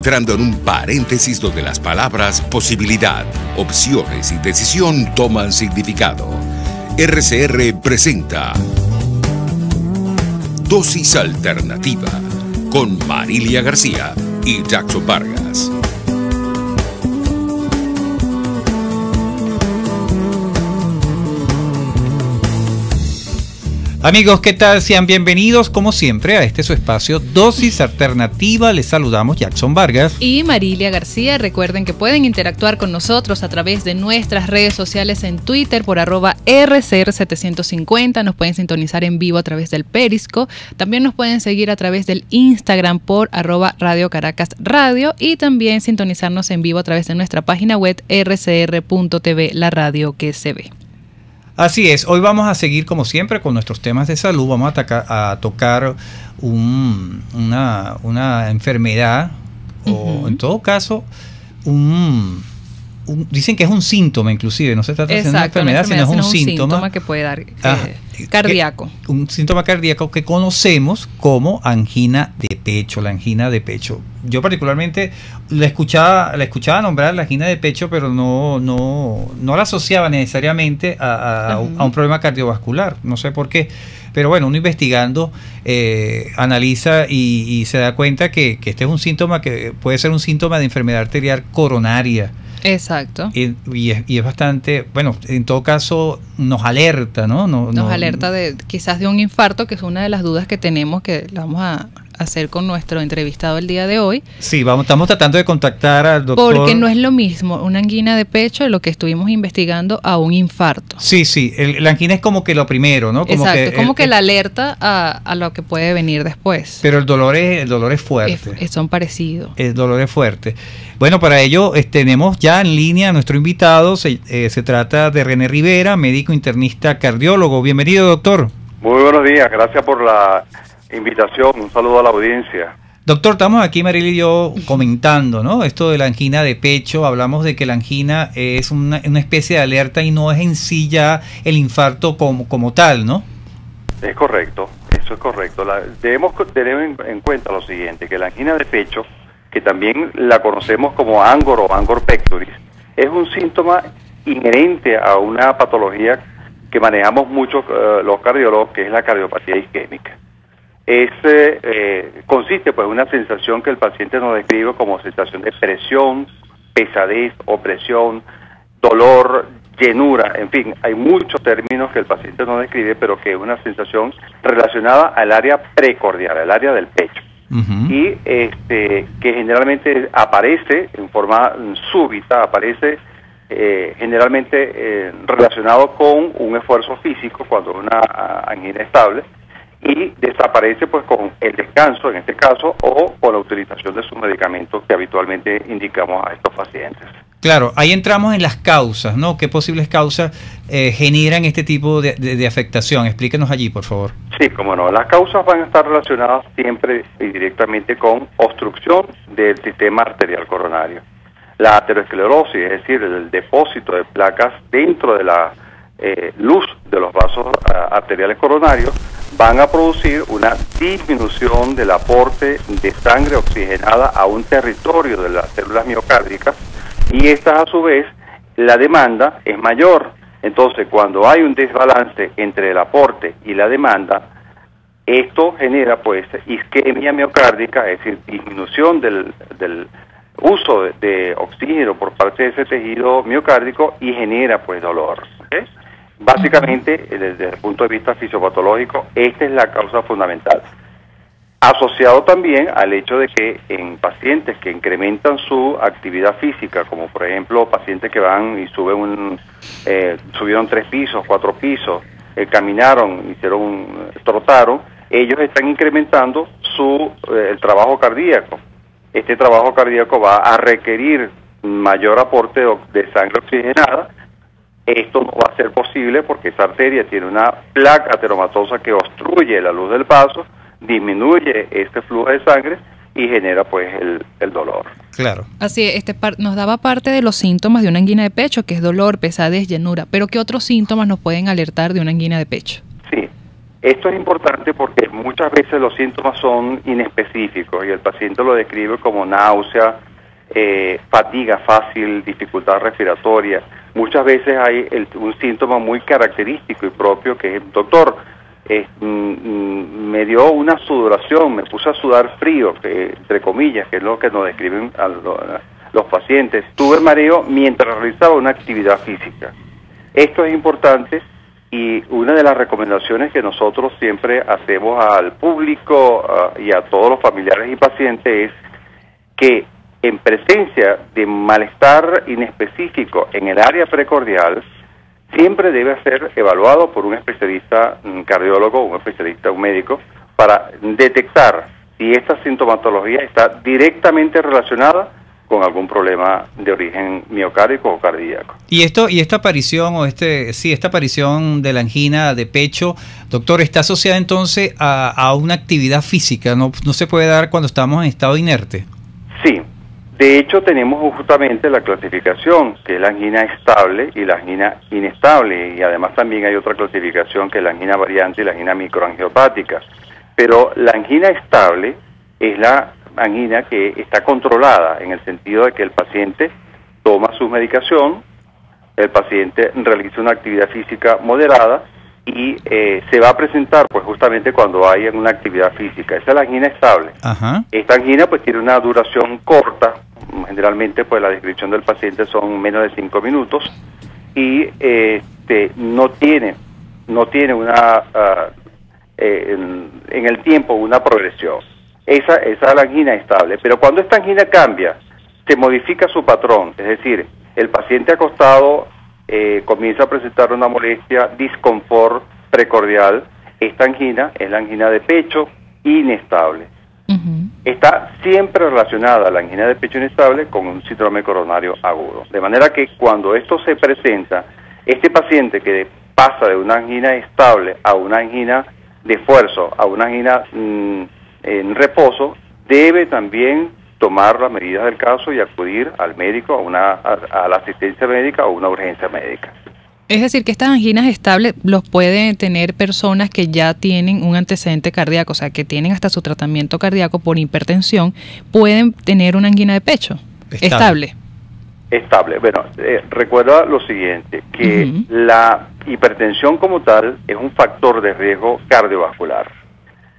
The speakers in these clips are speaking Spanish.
entrando en un paréntesis donde las palabras posibilidad, opciones y decisión toman significado. RCR presenta Dosis Alternativa con Marilia García y Jackson Vargas. Amigos, ¿qué tal? Sean bienvenidos, como siempre, a este su espacio Dosis Alternativa. Les saludamos Jackson Vargas y Marilia García. Recuerden que pueden interactuar con nosotros a través de nuestras redes sociales en Twitter por @RCR750. Nos pueden sintonizar en vivo a través del Periscope. También nos pueden seguir a través del Instagram por @Radio Caracas Radio y también sintonizarnos en vivo a través de nuestra página web rcr.tv, la radio que se ve. Así es, hoy vamos a seguir como siempre con nuestros temas de salud. Vamos a tocar una enfermedad o en todo caso dicen que es un síntoma inclusive, no se trata de una enfermedad, sino es un síntoma que puede dar cardíaco. Un síntoma cardíaco que conocemos como angina de pecho, la angina de pecho. Yo particularmente la escuchaba nombrar la angina de pecho, pero no la asociaba necesariamente a un problema cardiovascular, no sé por qué. Pero bueno, uno investigando analiza y se da cuenta que este es un síntoma que puede ser un síntoma de enfermedad arterial coronaria. Exacto. Y es bastante, bueno, en todo caso nos alerta, ¿no? Nos alerta quizás de un infarto, que es una de las dudas que tenemos, que la vamos a hacer con nuestro entrevistado el día de hoy. Sí, estamos tratando de contactar al doctor. Porque no es lo mismo una angina de pecho, de lo que estuvimos investigando, a un infarto. Sí, la angina es como que lo primero, ¿no? Como exacto, que la alerta a lo que puede venir después. Pero el dolor es fuerte. Son parecidos. El dolor es fuerte. Bueno, para ello tenemos ya en línea a nuestro invitado. Se trata de René Rivera, médico internista cardiólogo. Bienvenido, doctor. Muy buenos días, gracias por la invitación. Un saludo a la audiencia. Doctor, estamos aquí, Marilia y yo, comentando, ¿no? Esto de la angina de pecho. Hablamos de que la angina es una especie de alerta y no es en sí ya el infarto como tal, ¿no? Es correcto, eso es correcto. Debemos tener en cuenta lo siguiente, que la angina de pecho, que también la conocemos como angor o angor pectoris, es un síntoma inherente a una patología que manejamos mucho los cardiólogos, que es la cardiopatía isquémica. Consiste pues en una sensación que el paciente nos describe como sensación de presión, pesadez, opresión, dolor, llenura, en fin, hay muchos términos que el paciente nos describe, pero que es una sensación relacionada al área precordial, al área del pecho. Y que generalmente aparece en forma súbita, aparece generalmente relacionado con un esfuerzo físico cuando es una angina estable, y desaparece pues con el descanso en este caso o con la utilización de sus medicamentos que habitualmente indicamos a estos pacientes. Claro, ahí entramos en las causas, ¿no? ¿Qué posibles causas generan este tipo de afectación? Explíquenos allí, por favor. Sí, cómo no. Las causas van a estar relacionadas siempre y directamente con obstrucción del sistema arterial coronario. La aterosclerosis, es decir, el depósito de placas dentro de la luz de los vasos arteriales coronarios, van a producir una disminución del aporte de sangre oxigenada a un territorio de las células miocárdicas, y estas a su vez la demanda es mayor. Entonces, cuando hay un desbalance entre el aporte y la demanda, esto genera pues isquemia miocárdica, es decir, disminución del uso de oxígeno por parte de ese tejido miocárdico, y genera pues dolor. ¿Okay? Básicamente, desde el punto de vista fisiopatológico, esta es la causa fundamental. Asociado también al hecho de que en pacientes que incrementan su actividad física, como por ejemplo pacientes que van y subieron 3 pisos, 4 pisos, caminaron, trotaron, ellos están incrementando el trabajo cardíaco. Este trabajo cardíaco va a requerir mayor aporte de sangre oxigenada. Esto no va a ser posible porque esa arteria tiene una placa ateromatosa que obstruye la luz del vaso, disminuye este flujo de sangre y genera pues el dolor. Claro. Así es, nos daba parte de los síntomas de una angina de pecho, que es dolor, pesadez, llenura. Pero ¿qué otros síntomas nos pueden alertar de una angina de pecho? Sí, Esto es importante porque muchas veces los síntomas son inespecíficos y el paciente lo describe como náusea, fatiga fácil, dificultad respiratoria. Muchas veces hay un síntoma muy característico y propio que es, doctor, me dio una sudoración, me puse a sudar frío, entre comillas, que es lo que nos describen los pacientes. Tuve mareo mientras realizaba una actividad física. Esto es importante y una de las recomendaciones que nosotros siempre hacemos al público y a todos los familiares y pacientes es que en presencia de malestar inespecífico en el área precordial, siempre debe ser evaluado por un especialista, un cardiólogo, un médico, para detectar si esta sintomatología está directamente relacionada con algún problema de origen miocárdico o cardíaco. Y esta aparición esta aparición de la angina de pecho, doctor, está asociada entonces a una actividad física, no se puede dar cuando estamos en estado inerte. Sí. De hecho, tenemos justamente la clasificación, que es la angina estable y la angina inestable, y además también hay otra clasificación que es la angina variante y la angina microangiopática. Pero la angina estable es la angina que está controlada, en el sentido de que el paciente toma su medicación, el paciente realiza una actividad física moderada y se va a presentar pues justamente cuando hay una actividad física. Esa es la angina estable. Ajá. Esta angina pues tiene una duración corta, generalmente pues la descripción del paciente son menos de 5 minutos y no tiene una en el tiempo una progresión. Esa es la angina estable, pero cuando esta angina cambia, se modifica su patrón, es decir, el paciente acostado comienza a presentar una molestia, disconfort precordial. Esta angina es la angina de pecho inestable. Uh-huh. Está siempre relacionada la angina de pecho inestable con un síndrome coronario agudo. De manera que cuando esto se presenta, este paciente que pasa de una angina estable a una angina de esfuerzo, a una angina en reposo, debe también tomar las medidas del caso y acudir al médico, a la asistencia médica o una urgencia médica. Es decir, que estas anginas estables los pueden tener personas que ya tienen un antecedente cardíaco, o sea, que tienen hasta su tratamiento cardíaco por hipertensión, pueden tener una angina de pecho estable. Estable. Bueno, recuerda lo siguiente, que la hipertensión como tal es un factor de riesgo cardiovascular.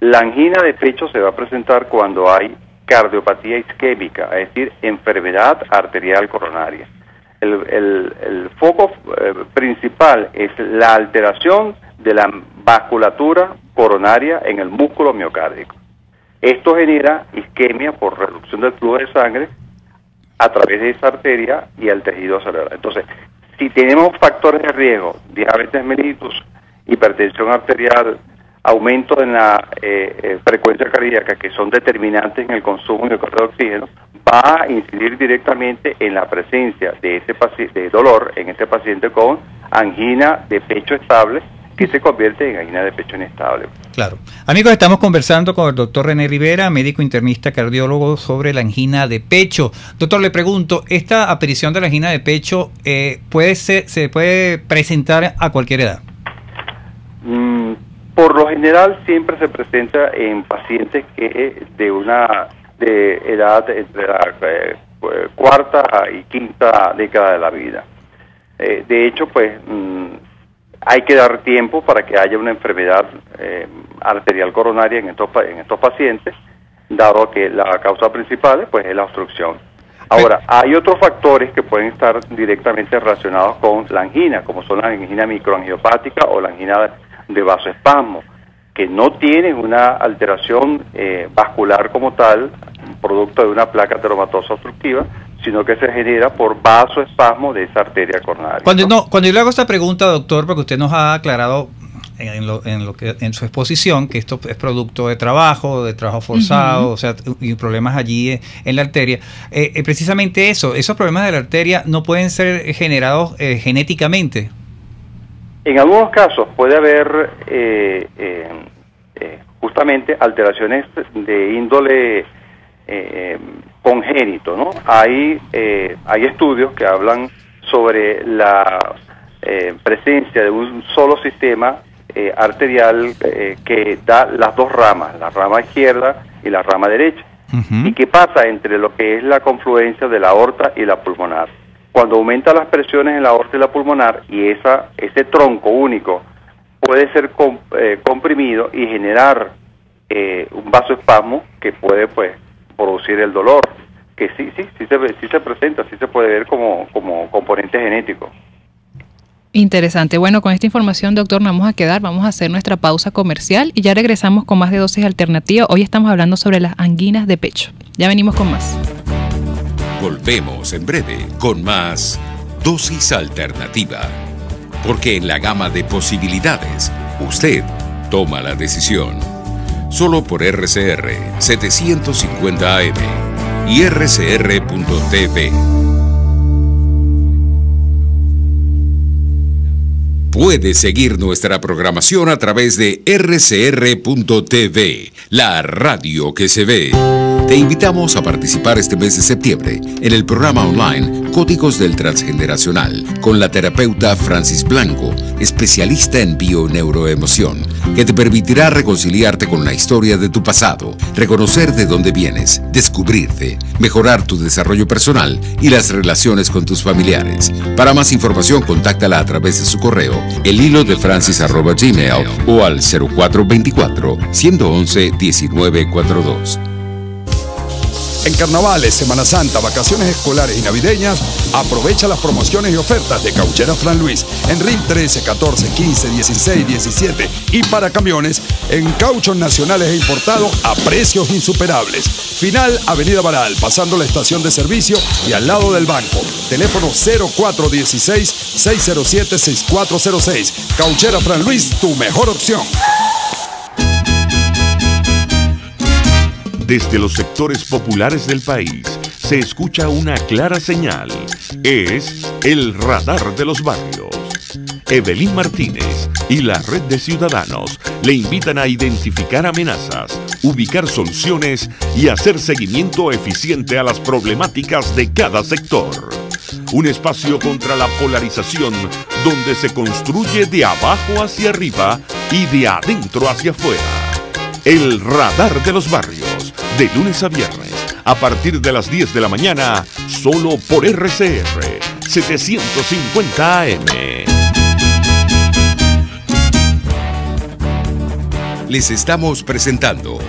La angina de pecho se va a presentar cuando hay cardiopatía isquémica, es decir, enfermedad arterial coronaria. El foco principal es la alteración de la vasculatura coronaria en el músculo miocárdico. Esto genera isquemia por reducción del flujo de sangre a través de esa arteria y al tejido cerebral. Entonces, si tenemos factores de riesgo, diabetes mellitus, hipertensión arterial, aumento en la frecuencia cardíaca, que son determinantes en el consumo de oxígeno, va a incidir directamente en la presencia de ese de dolor en este paciente con angina de pecho estable, que se convierte en angina de pecho inestable. Claro. Amigos, estamos conversando con el doctor René Rivera, médico internista cardiólogo, sobre la angina de pecho. Doctor, le pregunto, ¿esta aparición de la angina de pecho se puede presentar a cualquier edad? Por lo general siempre se presenta en pacientes que de edad entre la cuarta y quinta década de la vida. De hecho, pues hay que dar tiempo para que haya una enfermedad arterial coronaria en estos pacientes, dado que la causa principal pues es la obstrucción. Ahora, hay otros factores que pueden estar directamente relacionados con la angina, como son la angina microangiopática o la angina de vasoespasmo, que no tienen una alteración vascular como tal, producto de una placa ateromatosa obstructiva, sino que se genera por vasoespasmo de esa arteria coronaria. Cuando yo le hago esta pregunta, doctor, porque usted nos ha aclarado en su exposición que esto es producto de trabajo forzado, o sea, y problemas allí en la arteria, precisamente esos problemas de la arteria no pueden ser generados genéticamente. En algunos casos puede haber justamente alteraciones de índole congénito, ¿no? Hay estudios que hablan sobre la presencia de un solo sistema arterial que da las dos ramas, la rama izquierda y la rama derecha. ¿Y qué pasa entre lo que es la confluencia de la aorta y la pulmonar? Cuando aumenta las presiones en la aorta y la pulmonar, y ese tronco único puede ser comprimido y generar un vasoespasmo que puede pues producir el dolor, que sí se presenta, sí se puede ver como componente genético. Interesante. Bueno, con esta información, doctor, nos vamos a quedar, vamos a hacer nuestra pausa comercial y ya regresamos con más de Dosis Alternativa. Hoy estamos hablando sobre las anginas de pecho. Ya venimos con más. Volvemos en breve con más Dosis Alternativa. Porque en la gama de posibilidades, usted toma la decisión. Solo por RCR 750 AM y rcr.tv. Puede seguir nuestra programación a través de rcr.tv, la radio que se ve. Te invitamos a participar este mes de septiembre en el programa online Códigos del Transgeneracional con la terapeuta Francis Blanco, especialista en bioneuroemoción, que te permitirá reconciliarte con la historia de tu pasado, reconocer de dónde vienes, descubrirte, mejorar tu desarrollo personal y las relaciones con tus familiares. Para más información, contáctala a través de su correo, elhilodefrancis@gmail o al 0424-111-1942. En carnavales, Semana Santa, vacaciones escolares y navideñas, aprovecha las promociones y ofertas de Cauchera Fran Luis en RIN 13, 14, 15, 16, 17 y para camiones en cauchos nacionales e importados a precios insuperables. Final Avenida Baral, pasando la estación de servicio y al lado del banco. Teléfono 0416-607-6406. Cauchera Fran Luis, tu mejor opción. Desde los sectores populares del país se escucha una clara señal. Es el radar de los barrios. Evelyn Martínez y la red de ciudadanos le invitan a identificar amenazas, ubicar soluciones y hacer seguimiento eficiente a las problemáticas de cada sector. Un espacio contra la polarización donde se construye de abajo hacia arriba y de adentro hacia afuera. El radar de los barrios, de lunes a viernes, a partir de las 10 de la mañana, solo por RCR 750 AM. Les estamos presentando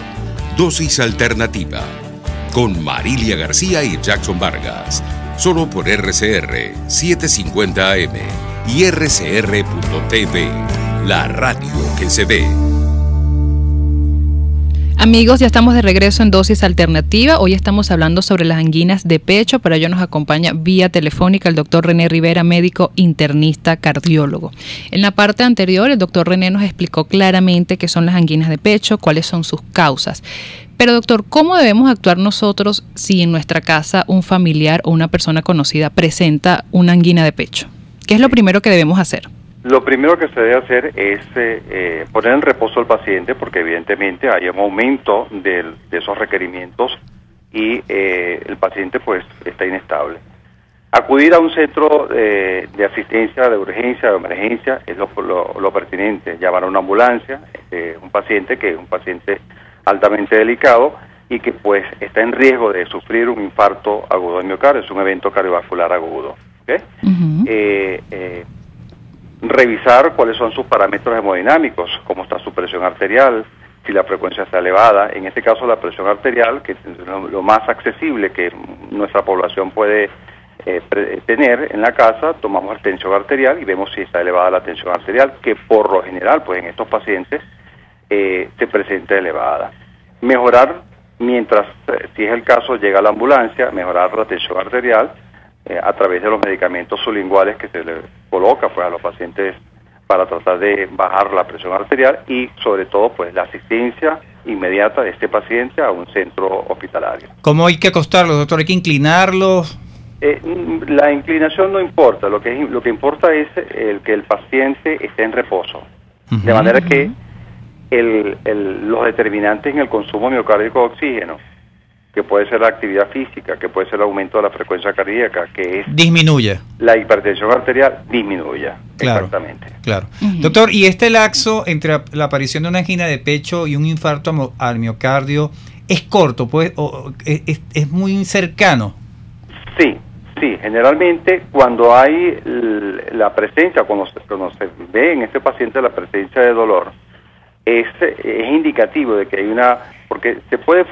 Dosis Alternativa con Marilia García y Jackson Vargas, solo por RCR 750 AM y rcr.tv, la radio que se ve. Amigos, ya estamos de regreso en Dosis Alternativa. Hoy estamos hablando sobre las anginas de pecho. Para ello nos acompaña vía telefónica el doctor René Rivera, médico internista cardiólogo. En la parte anterior, el doctor René nos explicó claramente qué son las anginas de pecho, cuáles son sus causas. Pero doctor, ¿cómo debemos actuar nosotros si en nuestra casa un familiar o una persona conocida presenta una angina de pecho? ¿Qué es lo primero que debemos hacer? Lo primero que se debe hacer es poner en reposo al paciente, porque evidentemente hay un aumento de esos requerimientos y el paciente pues está inestable. Acudir a un centro de asistencia, de urgencia, de emergencia, es lo pertinente. Llamar a una ambulancia, un paciente que es un paciente altamente delicado y que pues está en riesgo de sufrir un infarto agudo de miocardio, es un evento cardiovascular agudo. ¿Okay? Revisar cuáles son sus parámetros hemodinámicos, cómo está su presión arterial, si la frecuencia está elevada. En este caso la presión arterial, que es lo más accesible que nuestra población puede tener en la casa, tomamos la tensión arterial y vemos si está elevada la tensión arterial, que por lo general pues en estos pacientes se presenta elevada. Mejorar, mientras, si es el caso, llega la ambulancia, mejorar la tensión arterial a través de los medicamentos sublinguales que se le coloca pues a los pacientes para tratar de bajar la presión arterial y sobre todo pues la asistencia inmediata de este paciente a un centro hospitalario. ¿Cómo hay que acostarlo, doctor? ¿Hay que inclinarlo? La inclinación no importa, lo que importa es que el paciente esté en reposo, de manera que los determinantes en el consumo miocárdico de oxígeno que puede ser la actividad física, que puede ser el aumento de la frecuencia cardíaca, que es disminuya. La hipertensión arterial disminuya. Claro, exactamente. Claro. Doctor, ¿y este laxo entre la aparición de una angina de pecho y un infarto al miocardio es corto, pues, o es muy cercano? Sí, generalmente cuando hay la presencia, cuando se ve en este paciente la presencia de dolor, es indicativo de que hay porque se puede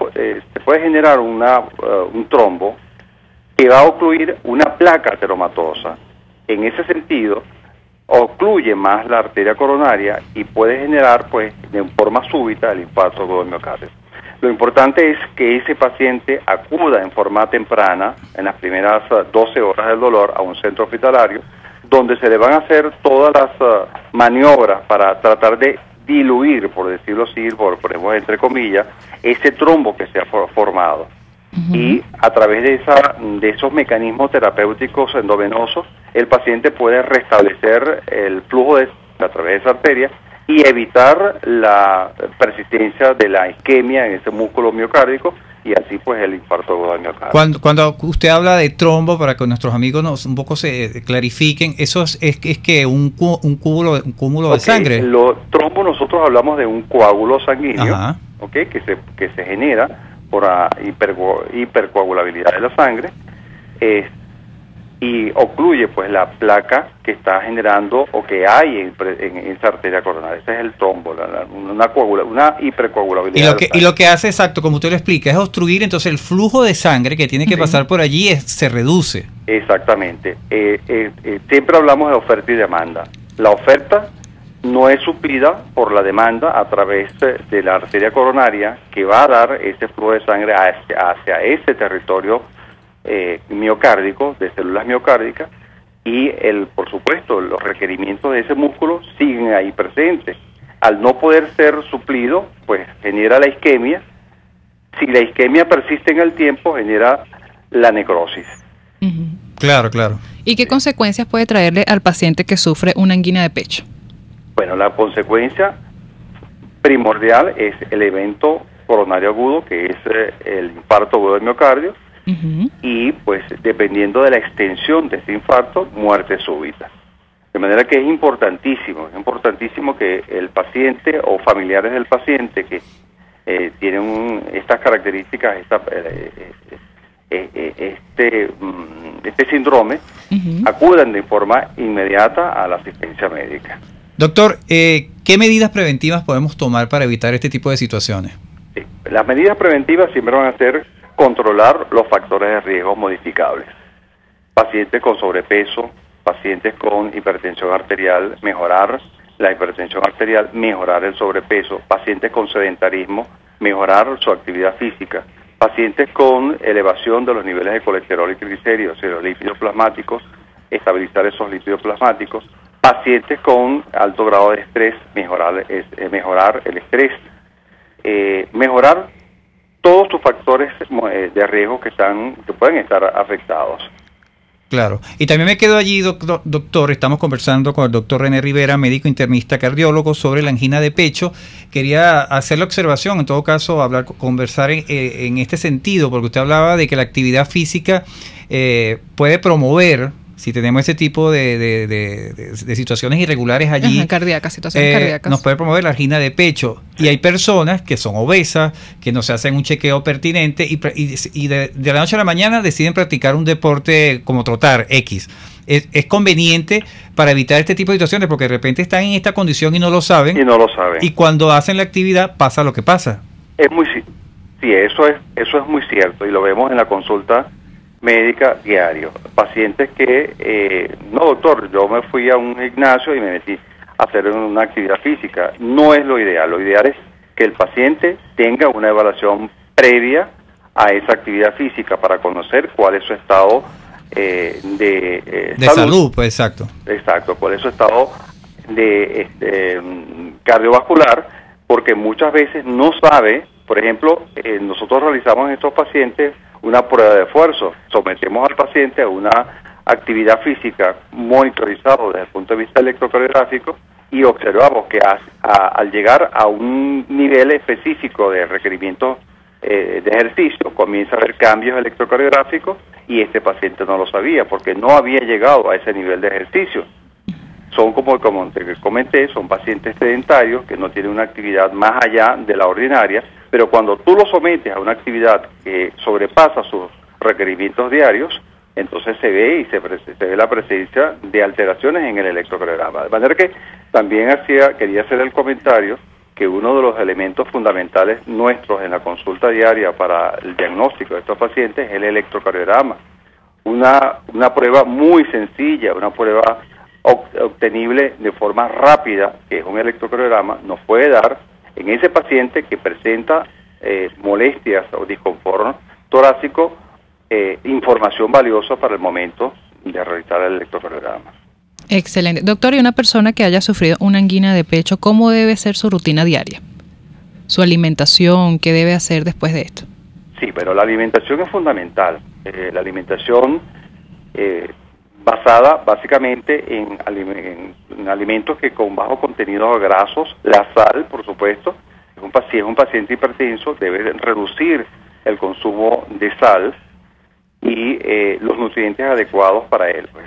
generar un trombo que va a ocluir una placa ateromatosa. En ese sentido, ocluye más la arteria coronaria y puede generar, pues, de forma súbita el infarto agudo del miocardio. Lo importante es que ese paciente acuda en forma temprana, en las primeras 12 horas del dolor, a un centro hospitalario, donde se le van a hacer todas las maniobras para tratar de diluir, por decirlo así, ponemos entre comillas, ese trombo que se ha formado. Y a través de esos mecanismos terapéuticos endovenosos, el paciente puede restablecer el flujo a través de esa arteria y evitar la persistencia de la isquemia en ese músculo miocárdico y así pues el infarto agudo del miocardio. Cuando usted habla de trombo, para que nuestros amigos un poco se clarifiquen, eso es que un cúmulo de sangre. Los trombos, nosotros hablamos de un coágulo sanguíneo, que se genera por la hipercoagulabilidad de la sangre, y ocluye pues la placa que está generando o que hay en esa arteria coronaria. Ese es el trombo, una hipercoagulabilidad. Y lo que hace, exacto, como usted lo explica, es obstruir, entonces el flujo de sangre que tiene que pasar por allí se reduce. Exactamente. Siempre hablamos de oferta y demanda. La oferta no es suplida por la demanda a través de la arteria coronaria, que va a dar ese flujo de sangre hacia ese territorio miocárdico, de células miocárdicas, y por supuesto los requerimientos de ese músculo siguen ahí presentes. Al no poder ser suplido, pues genera la isquemia. Si la isquemia persiste en el tiempo, genera la necrosis. Claro. ¿Y qué consecuencias puede traerle al paciente que sufre una angina de pecho? Bueno, la consecuencia primordial es el evento coronario agudo, que es el infarto agudo del miocardio, y pues dependiendo de la extensión de ese infarto, muerte súbita. De manera que es importantísimo que el paciente o familiares del paciente que tienen estas características, este síndrome, acudan de forma inmediata a la asistencia médica. Doctor, ¿qué medidas preventivas podemos tomar para evitar este tipo de situaciones? Sí, las medidas preventivas siempre van a ser controlar los factores de riesgo modificables. Pacientes con sobrepeso, pacientes con hipertensión arterial, mejorar la hipertensión arterial, mejorar el sobrepeso, pacientes con sedentarismo, mejorar su actividad física, pacientes con elevación de los niveles de colesterol y triglicéridos y los lípidos plasmáticos, estabilizar esos lípidos plasmáticos, pacientes con alto grado de estrés, mejorar el estrés, mejorar todos sus factores de riesgo que pueden estar afectados. Claro. Y también me quedo allí, doctor, estamos conversando con el doctor René Rivera, médico internista cardiólogo, sobre la angina de pecho. Quería hacer la observación, en todo caso, conversar en este sentido, porque usted hablaba de que la actividad física puede promover, si tenemos ese tipo de situaciones irregulares allí, situaciones cardíacas, nos puede promover la angina de pecho. Y hay personas que son obesas, que no se hacen un chequeo pertinente y de la noche a la mañana deciden practicar un deporte como trotar, X. Es conveniente para evitar este tipo de situaciones, porque de repente están en esta condición y no lo saben. Y cuando hacen la actividad pasa lo que pasa. Sí, eso es muy cierto, y lo vemos en la consulta médica diario. Pacientes que, no doctor, yo me fui a un gimnasio y me metí a hacer una actividad física. No es lo ideal. Lo ideal es que el paciente tenga una evaluación previa a esa actividad física para conocer cuál es su estado de salud, pues exacto, cuál es su estado de cardiovascular, porque muchas veces no sabe. Por ejemplo, nosotros realizamos en estos pacientes una prueba de esfuerzo, sometemos al paciente a una actividad física monitorizada desde el punto de vista electrocardiográfico y observamos que al llegar a un nivel específico de requerimientos de ejercicio, comienza a haber cambios electrocardiográficos y este paciente no lo sabía porque no había llegado a ese nivel de ejercicio. Son como te comenté, son pacientes sedentarios que no tienen una actividad más allá de la ordinaria, pero cuando tú lo sometes a una actividad que sobrepasa sus requerimientos diarios, entonces se ve la presencia de alteraciones en el electrocardiograma. De manera que también quería hacer el comentario que uno de los elementos fundamentales nuestros en la consulta diaria para el diagnóstico de estos pacientes es el electrocardiograma. Una prueba muy sencilla, una prueba obtenible de forma rápida, que es un electrocardiograma, nos puede dar en ese paciente que presenta molestias o disconfort torácico, información valiosa para el momento de realizar el electrocardiograma. Excelente. Doctor, y una persona que haya sufrido una angina de pecho, ¿cómo debe ser su rutina diaria? Su alimentación, ¿qué debe hacer después de esto? Sí, pero la alimentación es fundamental. La alimentación basada básicamente en alimentos que con bajo contenido grasos, la sal, por supuesto. Si es un paciente hipertenso, debe reducir el consumo de sal y los nutrientes adecuados para él, pues.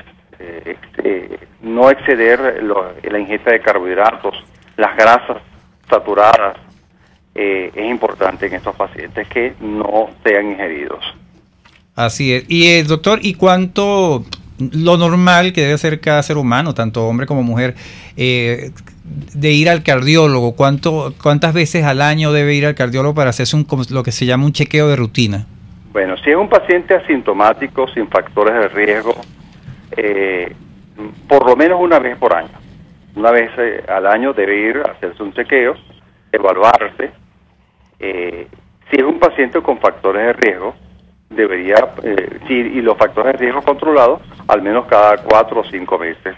No exceder la ingesta de carbohidratos, las grasas saturadas, es importante en estos pacientes que no sean ingeridos. Así es. Y doctor, ¿y cuánto lo normal que debe hacer cada ser humano, tanto hombre como mujer, de ir al cardiólogo? ¿Cuántas veces al año debe ir al cardiólogo para hacerse lo que se llama un chequeo de rutina? Bueno, si es un paciente asintomático, sin factores de riesgo, por lo menos una vez por año. Una vez al año debe ir a hacerse un chequeo, evaluarse. Si es un paciente con factores de riesgo, debería, y los factores de riesgo controlados, al menos cada 4 o 5 meses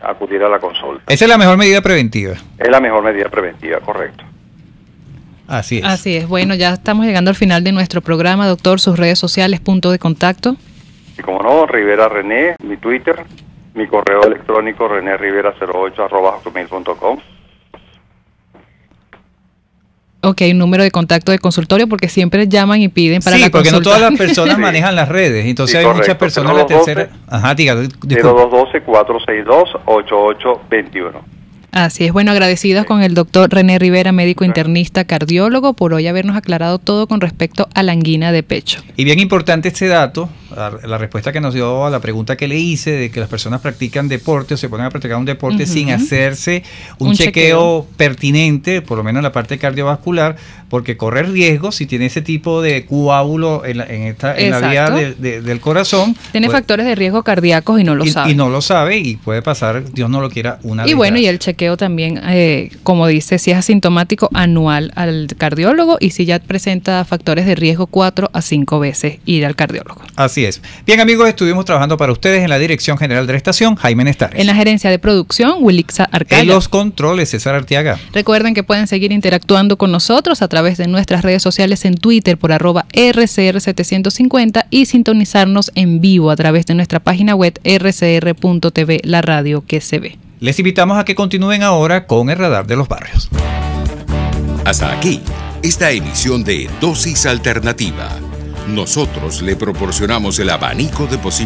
acudir a la consulta. Esa es la mejor medida preventiva. Es la mejor medida preventiva, correcto. Así es. Así es. Bueno, ya estamos llegando al final de nuestro programa, doctor. Sus redes sociales, punto de contacto. Y como no, Rivera René, mi Twitter, mi correo electrónico renerivera08@hotmail.com. Ok, número de contacto de consultorio, porque siempre llaman y piden para la consulta. Sí, porque no todas las personas manejan las redes, entonces hay muchas personas en la tercera. Ajá, diga, 0212-462-8821. Así es, bueno, agradecidos con el doctor René Rivera, médico internista, cardiólogo, por hoy habernos aclarado todo con respecto a la angina de pecho. Y bien importante este dato, la respuesta que nos dio a la pregunta que le hice de que las personas practican deporte o se ponen a practicar un deporte sin hacerse un chequeo pertinente, por lo menos en la parte cardiovascular, porque corre riesgo si tiene ese tipo de coágulo en la vía del corazón. Tiene factores de riesgo cardíacos y no lo sabe. Y no lo sabe y puede pasar, Dios no lo quiera, una desgracia. Y bueno, y el chequeo también, como dice, si es asintomático, anual al cardiólogo, y si ya presenta factores de riesgo, 4 a 5 veces ir al cardiólogo. Así es. Bien, amigos, estuvimos trabajando para ustedes en la dirección general de la estación, Jaime Nestares. En la gerencia de producción, Wilixa Arcaya. En los controles, César Arteaga. Recuerden que pueden seguir interactuando con nosotros a través de nuestras redes sociales en Twitter por @RCR750 y sintonizarnos en vivo a través de nuestra página web rcr.tv, la radio que se ve. Les invitamos a que continúen ahora con el Radar de los Barrios. Hasta aquí, esta emisión de Dosis Alternativa. Nosotros le proporcionamos el abanico de posibilidades.